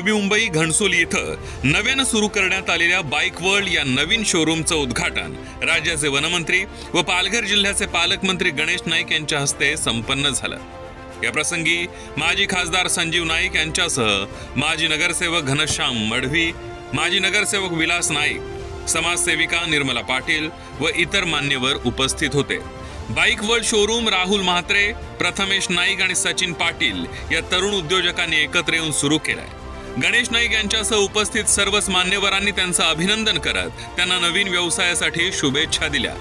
नवी मुंबई घणसोली इथं नव्यानं सुरू करण्यात आलेल्या बाईक वर्ल्ड या नवीन शोरूमचं उद्घाटन राज्याचे वनमंत्री व पालघर जिल्ह्याचे पालकमंत्री गणेश नाईक यांच्या हस्ते संपन्न झालं। या प्रसंगी माजी खासदार संजीव नाईक यांच्यासह माजी नगरसेवक घनश्याम मढवी, माजी नगरसेवक विलास नाईक, समाजसेविका निर्मला पाटील व इतर मान्यवर उपस्थित होते। Bike world showroom Rahul Mhatre, Prathamesh Naik आणि सचिन पाटील या तरुण उद्योजकांनी एकत्र येऊन सुरू केलाय। गणेश नाईक यांच्यासह उपस्थित सर्वच मान्यवरांनी त्यांचं अभिनंदन करत त्यांना नवीन व्यवसायासाठी शुभेच्छा दिल्या।